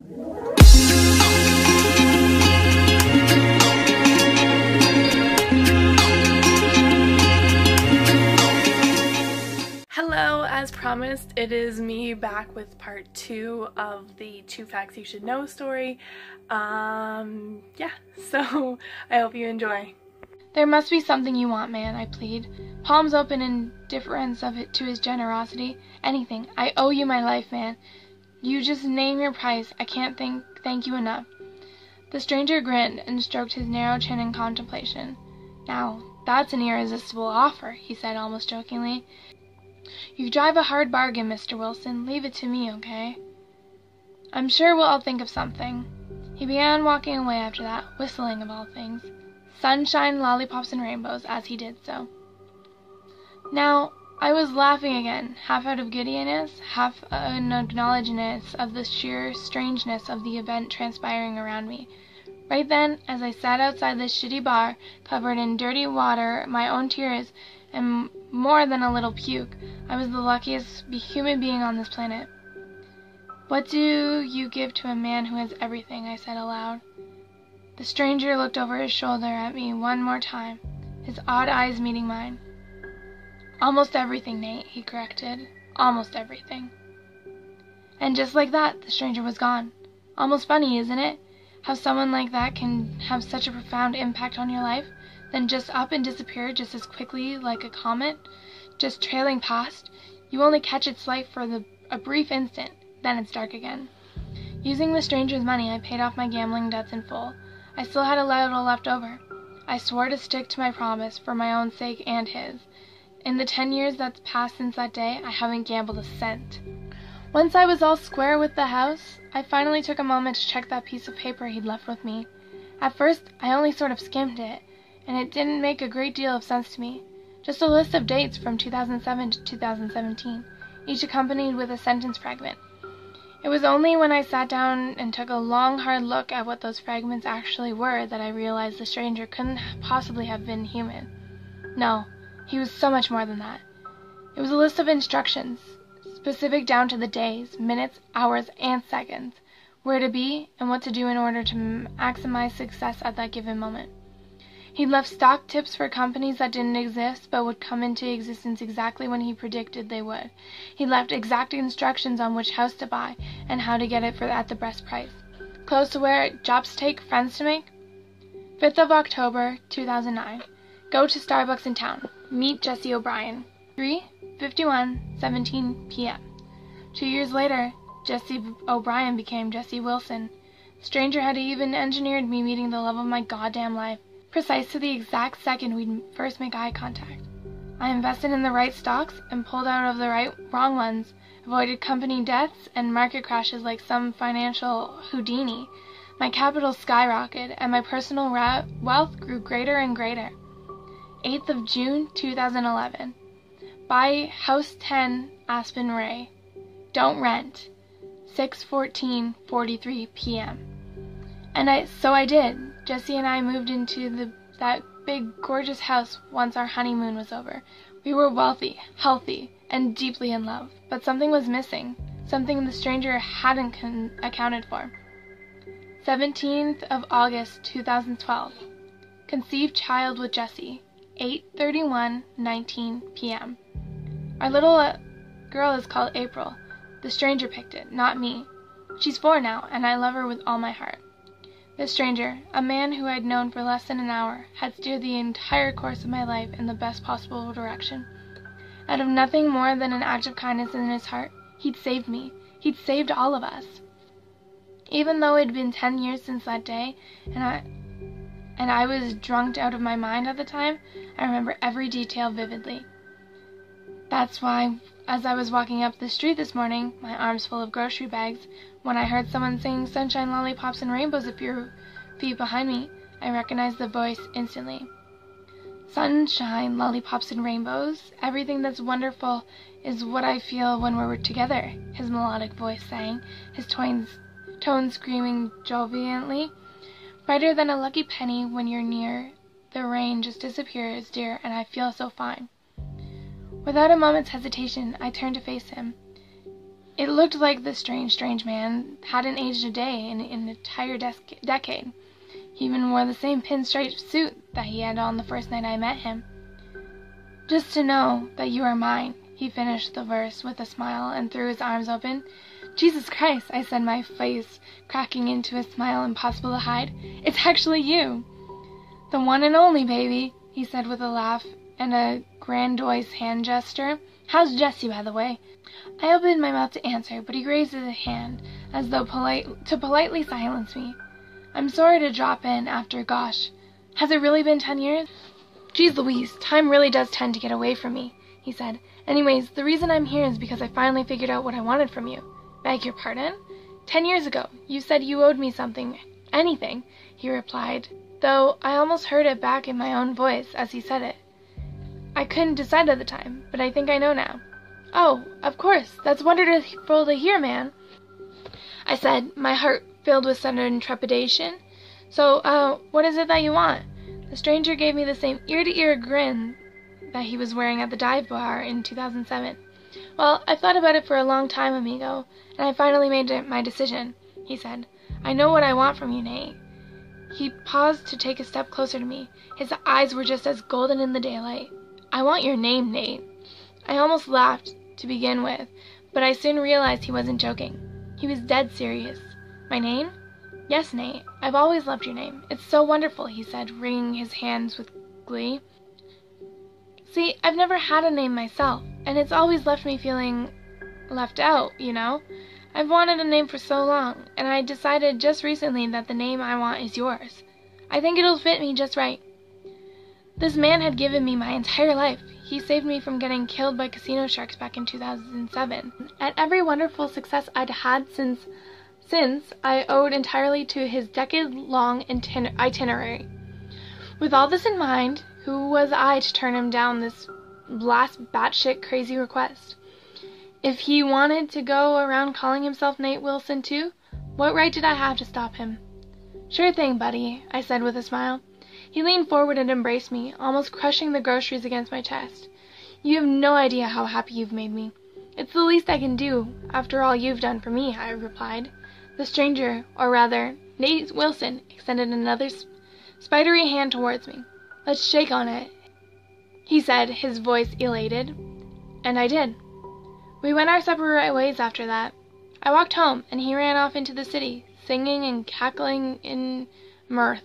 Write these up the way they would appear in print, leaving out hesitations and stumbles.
Hello, as promised, it is me back with part 2 of the 2 Facts You Should Know story. Yeah, so I hope you enjoy. There must be something you want, man, I plead, palms open in deference of it to his generosity. Anything. I owe you my life, man. You just name your price. I can't thank you enough. The stranger grinned and stroked his narrow chin in contemplation. Now, that's an irresistible offer, he said almost jokingly. You drive a hard bargain, Mr. Wilson. Leave it to me, okay? I'm sure we'll all think of something. He began walking away after that, whistling of all things. Sunshine, lollipops, and rainbows as he did so. Now, I was laughing again, half out of giddiness, half an acknowledgment of the sheer strangeness of the event transpiring around me. Right then, as I sat outside this shitty bar, covered in dirty water, my own tears, and more than a little puke, I was the luckiest human being on this planet. What do you give to a man who has everything? I said aloud. The stranger looked over his shoulder at me one more time, his odd eyes meeting mine. Almost everything, Nate, he corrected. Almost everything. And just like that, the stranger was gone. Almost funny, isn't it? How someone like that can have such a profound impact on your life, then just up and disappear just as quickly like a comet, just trailing past. You only catch its light for a brief instant, then it's dark again. Using the stranger's money, I paid off my gambling debts in full. I still had a little left over. I swore to stick to my promise for my own sake and his. In the 10 years that's passed since that day, I haven't gambled a cent. Once I was all square with the house, I finally took a moment to check that piece of paper he'd left with me. At first, I only sort of skimmed it, and it didn't make a great deal of sense to me. Just a list of dates from 2007 to 2017, each accompanied with a sentence fragment. It was only when I sat down and took a long, hard look at what those fragments actually were that I realized the stranger couldn't possibly have been human. No, he was so much more than that. It was a list of instructions, specific down to the days, minutes, hours, and seconds, where to be and what to do in order to maximize success at that given moment. He'd left stock tips for companies that didn't exist but would come into existence exactly when he predicted they would. He left exact instructions on which house to buy and how to get it at the best price. Clothes to wear, jobs to take, friends to make. 5th of October, 2009. Go to Starbucks in town. Meet Jesse O'Brien. 3:51:17 p.m. 2 years later, Jesse O'Brien became Jesse Wilson. Stranger had even engineered me meeting the love of my goddamn life, precise to the exact second we'd first make eye contact. I invested in the right stocks and pulled out of the wrong ones, avoided company deaths and market crashes like some financial Houdini. My capital skyrocketed, and my personal wealth grew greater and greater. 8th of June, 2011. Buy House 10, Aspen Ray. Don't rent. 6:14:43 p.m. And so I did. Jesse and I moved into that big, gorgeous house once our honeymoon was over. We were wealthy, healthy, and deeply in love. But something was missing. Something the stranger hadn't accounted for. 17th of August, 2012. Conceived child with Jesse. 8:31:19 p.m. Our little girl is called April. The stranger picked it, not me. She's 4 now, and I love her with all my heart. The stranger, a man who I'd known for less than an hour, had steered the entire course of my life in the best possible direction. Out of nothing more than an act of kindness in his heart, he'd saved me. He'd saved all of us. Even though it had been 10 years since that day, and I was drunk out of my mind at the time, I remember every detail vividly. That's why, as I was walking up the street this morning, my arms full of grocery bags, when I heard someone sing Sunshine, Lollipops, and Rainbows a few feet behind me, I recognized the voice instantly. Sunshine, lollipops, and rainbows, everything that's wonderful is what I feel when we're together, his melodic voice sang, his tones screaming jovially. Brighter than a lucky penny when you're near, the rain just disappears, dear, and I feel so fine. Without a moment's hesitation, I turned to face him. It looked like the strange man hadn't aged a day in an entire decade. He even wore the same pinstripe suit that he had on the first night I met him. "Just to know that you are mine," he finished the verse with a smile and threw his arms open. "Jesus Christ," I said, my face cracking into a smile impossible to hide. "It's actually you." "The one and only, baby," he said with a laugh and a grandiose hand gesture. "How's Jessie, by the way?" I opened my mouth to answer, but he raised his hand as though to politely silence me. "I'm sorry to drop in after, gosh, has it really been 10 years? Geez Louise, time really does tend to get away from me," he said. "Anyways, the reason I'm here is because I finally figured out what I wanted from you." "Beg your pardon?" 10 years ago, you said you owed me something, anything," he replied, though I almost heard it back in my own voice as he said it. "I couldn't decide at the time, but I think I know now." "Oh, of course, that's wonderful to hear, man," I said, my heart filled with sudden trepidation. "So, what is it that you want?" The stranger gave me the same ear-to-ear grin that he was wearing at the dive bar in 2007. "Well, I've thought about it for a long time, amigo, and I finally made my decision," he said. "I know what I want from you, Nate." He paused to take a step closer to me. His eyes were just as golden in the daylight. "I want your name, Nate." I almost laughed to begin with, but I soon realized he wasn't joking. He was dead serious. "My name?" "Yes, Nate. I've always loved your name. It's so wonderful," he said, wringing his hands with glee. "See, I've never had a name myself, and it's always left me feeling left out, you know? I've wanted a name for so long, and I decided just recently that the name I want is yours. I think it'll fit me just right." This man had given me my entire life. He saved me from getting killed by casino sharks back in 2007. And every wonderful success I'd had since I owed entirely to his decade-long itinerary. With all this in mind, who was I to turn him down this last batshit crazy request? If he wanted to go around calling himself Nate Wilson too, what right did I have to stop him? "Sure thing, buddy," I said with a smile. He leaned forward and embraced me, almost crushing the groceries against my chest. "You have no idea how happy you've made me." "It's the least I can do, after all you've done for me," I replied. The stranger, or rather, Nate Wilson, extended another spidery hand towards me. "Let's shake on it," he said, his voice elated. And I did. We went our separate ways after that. I walked home, and he ran off into the city, singing and cackling in mirth.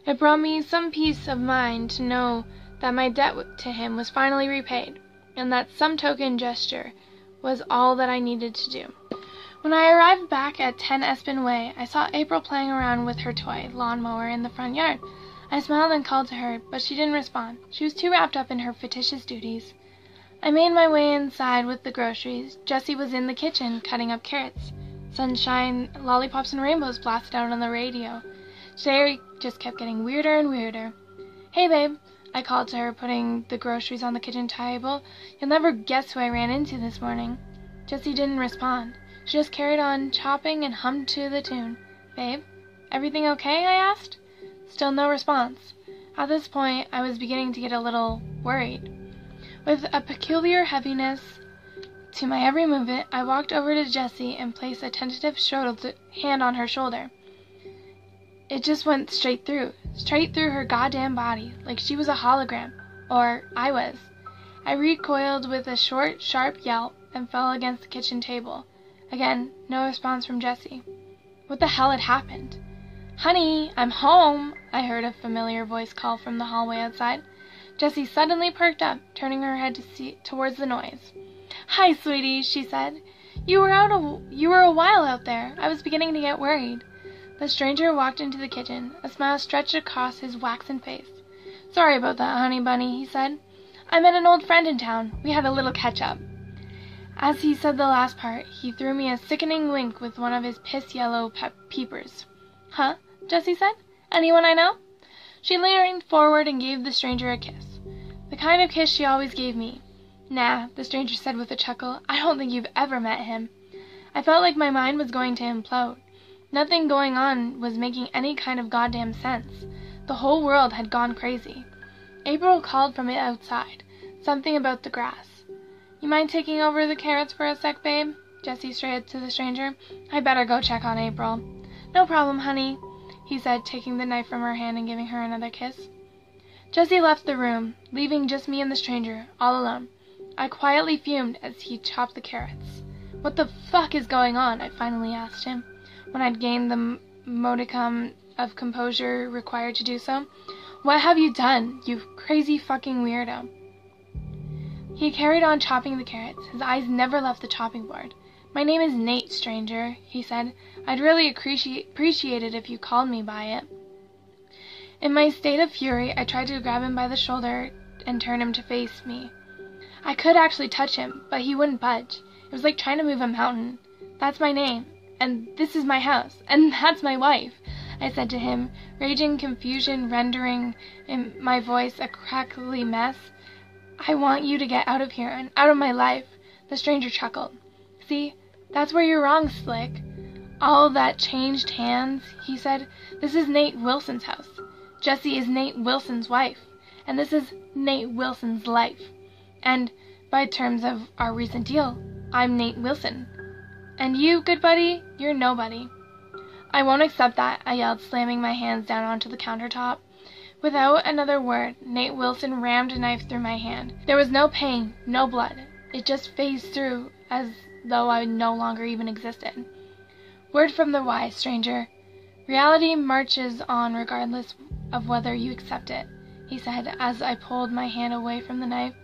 It brought me some peace of mind to know that my debt to him was finally repaid, and that some token gesture was all that I needed to do. When I arrived back at 10 Espen Way, I saw April playing around with her toy lawnmower in the front yard. I smiled and called to her, but she didn't respond. She was too wrapped up in her fictitious duties. I made my way inside with the groceries. Jessie was in the kitchen, cutting up carrots. Sunshine, lollipops, and rainbows blasted out on the radio. Sherry just kept getting weirder and weirder. "Hey, babe," I called to her, putting the groceries on the kitchen table. "You'll never guess who I ran into this morning." Jessie didn't respond. She just carried on chopping and hummed to the tune. "Babe, everything okay?" I asked. Still no response. At this point, I was beginning to get a little worried. With a peculiar heaviness to my every movement, I walked over to Jessie and placed a tentative hand on her shoulder. It just went straight through her goddamn body, like she was a hologram, or I was. I recoiled with a short, sharp yelp and fell against the kitchen table. Again, no response from Jessie. What the hell had happened? "Honey, I'm home," I heard a familiar voice call from the hallway outside. Jessie suddenly perked up, turning her head towards the noise. "Hi, sweetie," she said. You were a while out there. I was beginning to get worried." The stranger walked into the kitchen. A smile stretched across his waxen face. "Sorry about that, honey bunny," he said. "I met an old friend in town. We had a little catch-up." As he said the last part, he threw me a sickening wink with one of his piss-yellow peepers. "Huh?" Jessie said. "Anyone I know?" She leaned forward and gave the stranger a kiss. The kind of kiss she always gave me. "Nah," the stranger said with a chuckle. "I don't think you've ever met him." I felt like my mind was going to implode. Nothing going on was making any kind of goddamn sense. The whole world had gone crazy. April called from outside. Something about the grass. "You mind taking over the carrots for a sec, babe?" Jessie said to the stranger. "I better go check on April." "No problem, honey," he said, taking the knife from her hand and giving her another kiss. Jessie left the room, leaving just me and the stranger, all alone. I quietly fumed as he chopped the carrots. "What the fuck is going on?" I finally asked him, when I'd gained the modicum of composure required to do so. "What have you done, you crazy fucking weirdo?" He carried on chopping the carrots. His eyes never left the chopping board. "My name is Nate, stranger," he said. "I'd really appreciate it if you called me by it." In my state of fury, I tried to grab him by the shoulder and turn him to face me. I could actually touch him, but he wouldn't budge. It was like trying to move a mountain. "That's my name, and this is my house, and that's my wife," I said to him, raging confusion rendering in my voice a crackly mess. "I want you to get out of here and out of my life." The stranger chuckled. "See, that's where you're wrong, Slick. All that changed hands," he said. "This is Nate Wilson's house. Jessie is Nate Wilson's wife, and this is Nate Wilson's life. And, by terms of our recent deal, I'm Nate Wilson. And you, good buddy, you're nobody." "I won't accept that," I yelled, slamming my hands down onto the countertop. Without another word, Nate Wilson rammed a knife through my hand. There was no pain, no blood. It just phased through as though I no longer even existed. "Word from the wise, stranger. Reality marches on regardless of whether you accept it," he said as I pulled my hand away from the knife.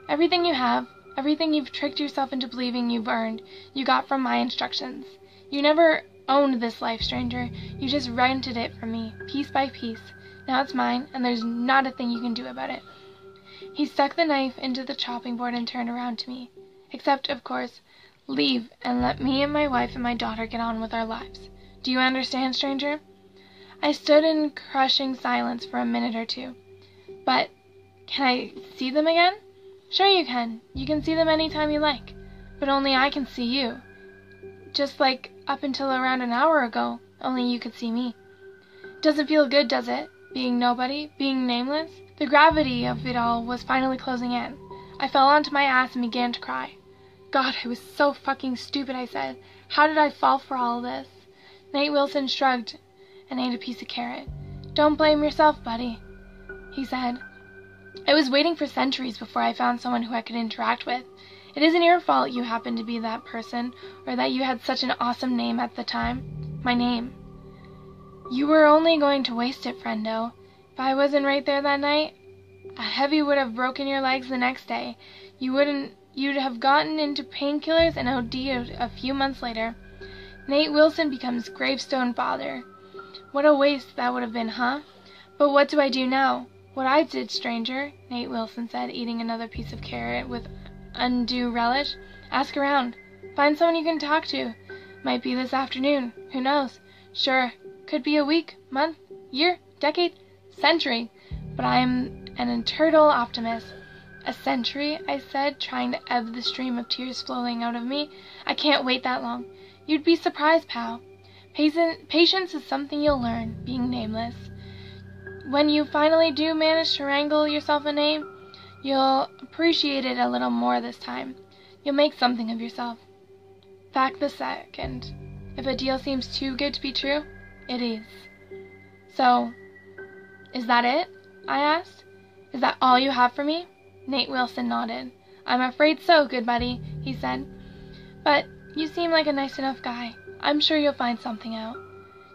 "Everything you have, everything you've tricked yourself into believing you've earned, you got from my instructions. You never owned this life, stranger. You just rented it from me, piece by piece. Now it's mine, and there's not a thing you can do about it." He stuck the knife into the chopping board and turned around to me. "Except, of course, leave and let me and my wife and my daughter get on with our lives. Do you understand, stranger?" I stood in crushing silence for a minute or two. "But can I see them again?" "Sure you can. You can see them any time you like. But only I can see you. Just like up until around an hour ago, only you could see me. Doesn't feel good, does it? Being nobody, being nameless?" The gravity of it all was finally closing in. I fell onto my ass and began to cry. "God, I was so fucking stupid," I said. "How did I fall for all this?" Nate Wilson shrugged and ate a piece of carrot. "Don't blame yourself, buddy," he said. "I was waiting for centuries before I found someone who I could interact with. It isn't your fault you happened to be that person, or that you had such an awesome name at the time. My name. You were only going to waste it, friendo. If I wasn't right there that night, a heavy would have broken your legs the next day. You'd have gotten into painkillers and OD'd a few months later. Nate Wilson becomes gravestone father. What a waste that would have been, huh? But what do I do now?" "What I did, stranger," Nate Wilson said, eating another piece of carrot with undue relish. "Ask around. Find someone you can talk to. Might be this afternoon. Who knows? Sure, could be a week, month, year, decade, century. But I'm an eternal optimist." "A century?" I said, trying to ebb the stream of tears flowing out of me. "I can't wait that long. You'd be surprised, pal. Patience is something you'll learn, being nameless. When you finally do manage to wrangle yourself a name, you'll appreciate it a little more this time. You'll make something of yourself. Fact the second. If a deal seems too good to be true, it is." "So, is that it?" I asked. "Is that all you have for me?" Nate Wilson nodded. "I'm afraid so, good buddy," he said. "But you seem like a nice enough guy. I'm sure you'll find something out.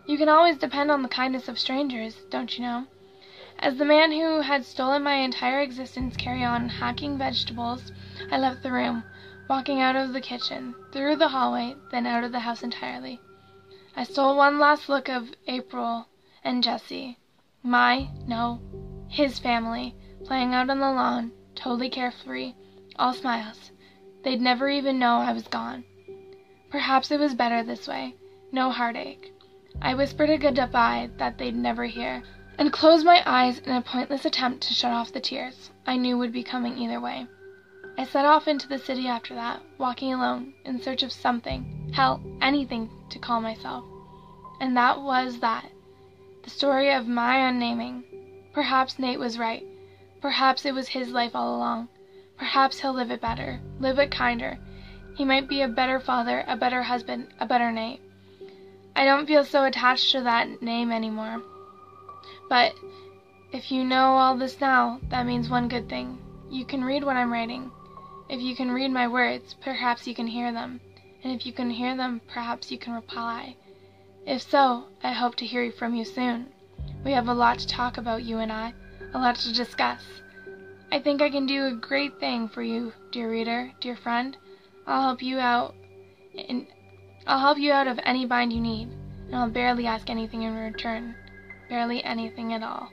You can always depend on the kindness of strangers, don't you know?" As the man who had stolen my entire existence carried on hacking vegetables, I left the room, walking out of the kitchen, through the hallway, then out of the house entirely. I stole one last look of April and Jessie. His family, playing out on the lawn, totally carefree, all smiles. They'd never even know I was gone. Perhaps it was better this way. No heartache. I whispered a goodbye that they'd never hear, and closed my eyes in a pointless attempt to shut off the tears I knew would be coming either way. I set off into the city after that, walking alone, in search of something, hell, anything to call myself. And that was that. The story of my unnaming. Perhaps Nate was right. Perhaps it was his life all along. Perhaps he'll live it better, live it kinder. He might be a better father, a better husband, a better Nate. I don't feel so attached to that name anymore. But if you know all this now, that means one good thing. You can read what I'm writing. If you can read my words, perhaps you can hear them. And if you can hear them, perhaps you can reply. If so, I hope to hear from you soon. We have a lot to talk about, you and I, a lot to discuss. I think I can do a great thing for you, dear reader, dear friend. I'll help you out of any bind you need, and I'll barely ask anything in return. Barely anything at all.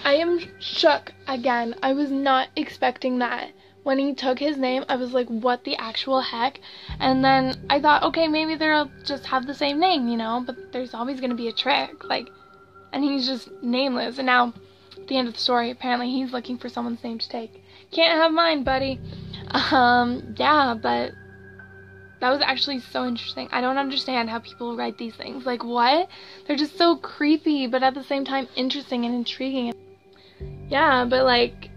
I am shook again. I was not expecting that. When he took his name, I was like, what the actual heck? And then I thought, okay, maybe they'll just have the same name, you know, but there's always going to be a trick, like, and he's just nameless. And now, at the end of the story, apparently he's looking for someone's name to take. Can't have mine, buddy. Yeah, but that was actually so interesting. I don't understand how people write these things. Like, what? They're just so creepy, but at the same time interesting and intriguing. Yeah, but like,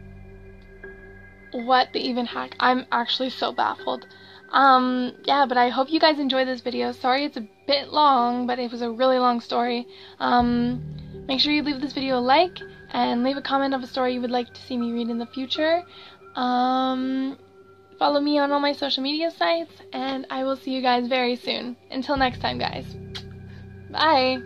what the even heck? I'm actually so baffled. Yeah, but I hope you guys enjoyed this video. Sorry it's a bit long, but it was a really long story. Make sure you leave this video a like, and leave a comment of a story you would like to see me read in the future. Follow me on all my social media sites, and I will see you guys very soon. Until next time, guys. Bye!